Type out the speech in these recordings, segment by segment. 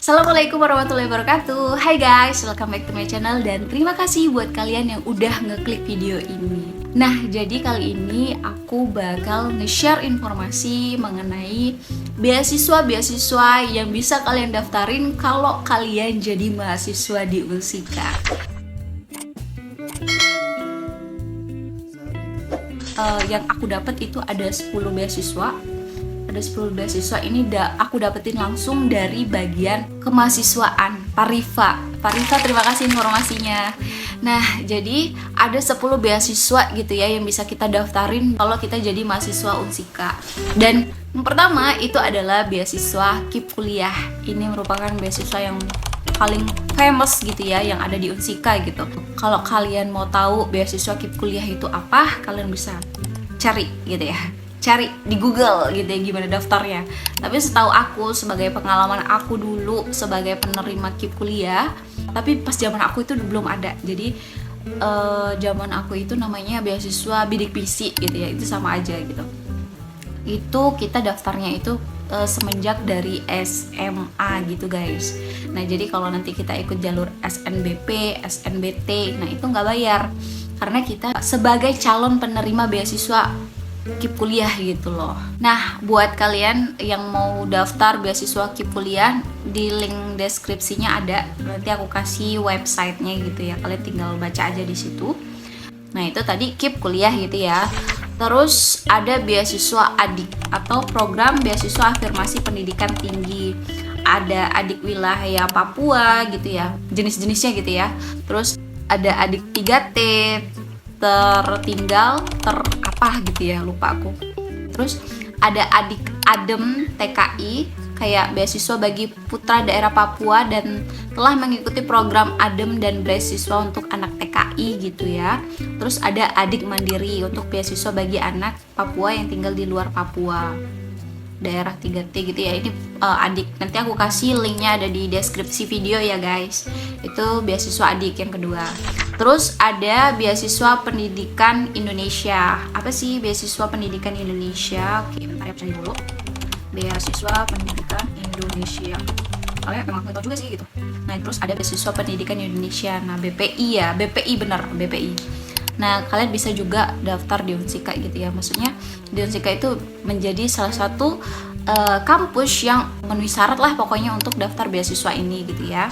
Assalamualaikum warahmatullahi wabarakatuh. Hai guys, welcome back to my channel. Dan terima kasih buat kalian yang udah ngeklik video ini. Nah, jadi kali ini aku bakal nge-share informasi mengenai beasiswa-beasiswa yang bisa kalian daftarin kalau kalian jadi mahasiswa di Unsika. Yang aku dapat itu ada 10 beasiswa. Ada 10 beasiswa ini aku dapetin langsung dari bagian kemahasiswaan Parifa, terima kasih informasinya. Nah, jadi ada 10 beasiswa gitu ya yang bisa kita daftarin kalau kita jadi mahasiswa Unsika. Dan yang pertama itu adalah beasiswa KIP Kuliah. Ini merupakan beasiswa yang paling famous gitu ya yang ada di Unsika gitu. Kalau kalian mau tahu beasiswa KIP Kuliah itu apa, kalian bisa cari gitu ya. Cari di Google gitu ya gimana daftarnya. Tapi setahu aku, sebagai pengalaman aku dulu sebagai penerima KIP Kuliah, tapi pas zaman aku itu belum ada. Jadi zaman aku itu namanya beasiswa bidik misi gitu ya, itu sama aja gitu. Itu kita daftarnya itu semenjak dari SMA gitu guys. Nah, jadi kalau nanti kita ikut jalur SNBP, SNBT, nah itu nggak bayar karena kita sebagai calon penerima beasiswa KIP Kuliah gitu loh. Nah, buat kalian yang mau daftar beasiswa KIP Kuliah, di link deskripsinya ada. Nanti aku kasih websitenya gitu ya. Kalian tinggal baca aja di situ. Nah, itu tadi KIP Kuliah gitu ya. Terus ada beasiswa adik atau program beasiswa afirmasi pendidikan tinggi. Ada adik wilayah Papua gitu ya. Jenis-jenisnya gitu ya. Terus ada adik 3T, tertinggal, apa gitu ya, lupa aku. Terus ada adik ADEM TKI, kayak beasiswa bagi putra daerah Papua dan telah mengikuti program ADEM dan beasiswa untuk anak TKI gitu ya. Terus ada adik mandiri untuk beasiswa bagi anak Papua yang tinggal di luar Papua, daerah 3T gitu ya. Ini adik, nanti aku kasih linknya ada di deskripsi video ya guys. Itu beasiswa adik yang kedua. Terus ada beasiswa pendidikan Indonesia. Apa sih beasiswa pendidikan Indonesia? Oke, bentar ya, pesan dulu. Beasiswa pendidikan Indonesia. Kalian memang nggak tahu juga sih gitu. Nah, terus ada beasiswa pendidikan Indonesia. Nah, BPI ya, BPI bener, BPI. Nah, kalian bisa juga daftar di Unsika gitu ya. Maksudnya di Unsika itu menjadi salah satu kampus yang memenuhi syarat lah pokoknya untuk daftar beasiswa ini gitu ya.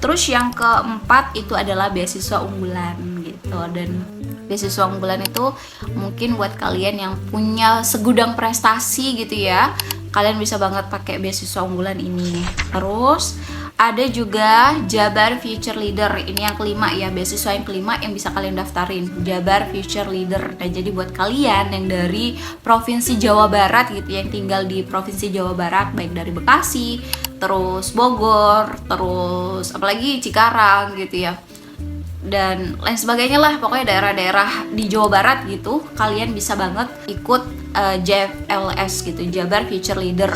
Terus yang keempat itu adalah beasiswa unggulan gitu. Dan beasiswa unggulan itu mungkin buat kalian yang punya segudang prestasi gitu ya, kalian bisa banget pakai beasiswa unggulan ini. Terus ada juga Jabar Future Leader. Ini yang kelima ya, beasiswa yang kelima yang bisa kalian daftarin, Jabar Future Leader. Nah, jadi buat kalian yang dari Provinsi Jawa Barat gitu, yang tinggal di Provinsi Jawa Barat, baik dari Bekasi, terus Bogor, terus apalagi Cikarang gitu ya, dan lain sebagainya lah, pokoknya daerah-daerah di Jawa Barat gitu, kalian bisa banget ikut JFLS gitu, Jabar Future Leader.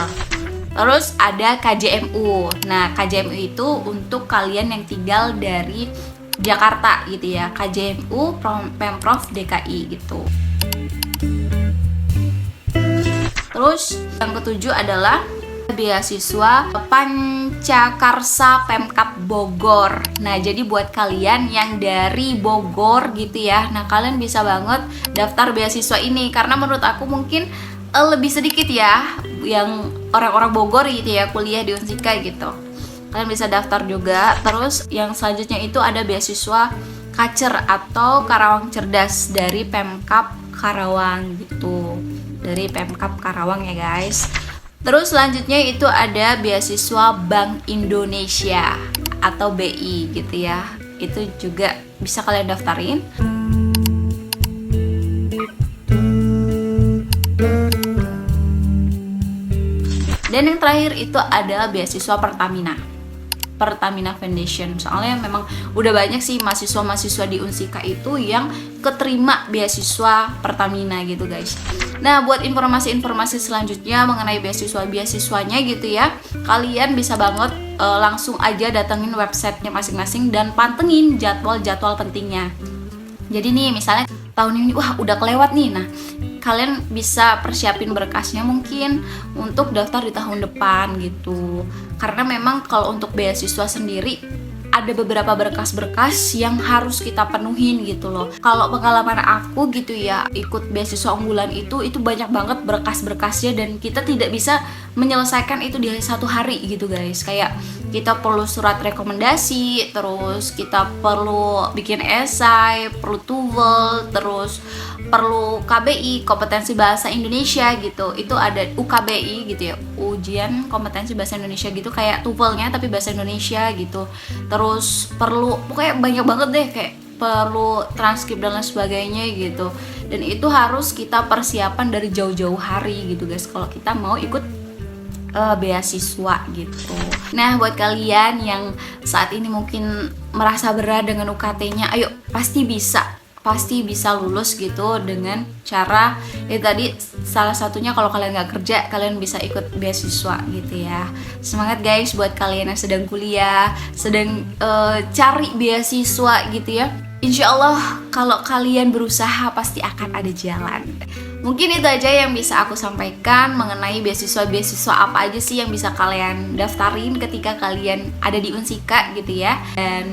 Terus ada KJMU. Nah, KJMU itu untuk kalian yang tinggal dari Jakarta gitu ya, KJMU Pemprov DKI gitu. Terus yang ketujuh adalah beasiswa Pancakarsa Pemkab Bogor. Nah, jadi buat kalian yang dari Bogor gitu ya, nah kalian bisa banget daftar beasiswa ini karena menurut aku mungkin lebih sedikit ya yang orang-orang Bogor gitu ya kuliah di Unsika gitu. Kalian bisa daftar juga. Terus yang selanjutnya itu ada beasiswa Kacer atau Karawang Cerdas dari Pemkab Karawang gitu. Dari Pemkab Karawang ya guys. Terus selanjutnya itu ada beasiswa Bank Indonesia atau BI gitu ya. Itu juga bisa kalian daftarin. Dan yang terakhir itu adalah beasiswa Pertamina Foundation. Soalnya memang udah banyak sih mahasiswa-mahasiswa di Unsika itu yang keterima beasiswa Pertamina gitu guys. Nah, buat informasi-informasi selanjutnya mengenai beasiswa-beasiswanya gitu ya, kalian bisa banget langsung aja datengin websitenya masing-masing dan pantengin jadwal-jadwal pentingnya. Jadi nih misalnya tahun ini wah udah kelewat nih, nah kalian bisa persiapin berkasnya mungkin untuk daftar di tahun depan gitu. Karena memang kalau untuk beasiswa sendiri ada beberapa berkas-berkas yang harus kita penuhin gitu loh. Kalau pengalaman aku gitu ya, ikut beasiswa unggulan itu banyak banget berkas-berkasnya dan kita tidak bisa menyelesaikan itu di satu hari gitu guys. Kayak kita perlu surat rekomendasi, terus kita perlu bikin esai, perlu TOEFL, terus perlu KBI, kompetensi bahasa Indonesia gitu. Itu ada UKBI gitu ya, ujian kompetensi bahasa Indonesia gitu, kayak TOEFL-nya tapi bahasa Indonesia gitu. Terus perlu, pokoknya banyak banget deh, kayak perlu transkrip dan lain sebagainya gitu. Dan itu harus kita persiapan dari jauh-jauh hari gitu guys, kalau kita mau ikut beasiswa gitu. Nah, buat kalian yang saat ini mungkin merasa berat dengan UKT-nya, ayo pasti bisa lulus gitu dengan cara tadi, salah satunya kalau kalian nggak kerja, kalian bisa ikut beasiswa gitu ya. Semangat guys buat kalian yang sedang kuliah, sedang cari beasiswa gitu ya. Insya Allah kalau kalian berusaha pasti akan ada jalan. Mungkin itu aja yang bisa aku sampaikan mengenai beasiswa apa aja sih yang bisa kalian daftarin ketika kalian ada di Unsika gitu ya. Dan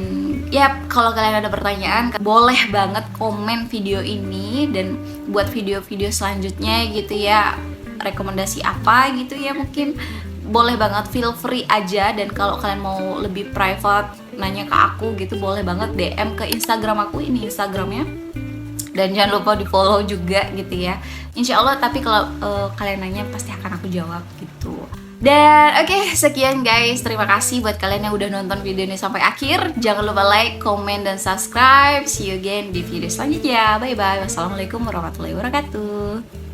ya, kalau kalian ada pertanyaan boleh banget komen video ini, dan buat video-video selanjutnya gitu ya, rekomendasi apa gitu ya, mungkin boleh banget, feel free aja. Dan kalau kalian mau lebih private nanya ke aku gitu, boleh banget DM ke Instagram aku, ini Instagramnya, dan jangan lupa di follow juga gitu ya, insya Allah. Tapi kalau kalian nanya pasti akan aku jawab gitu. Dan oke, sekian guys, terima kasih buat kalian yang udah nonton video ini sampai akhir. Jangan lupa like, comment, dan subscribe. See you again di video selanjutnya. Bye bye. Wassalamualaikum warahmatullahi wabarakatuh.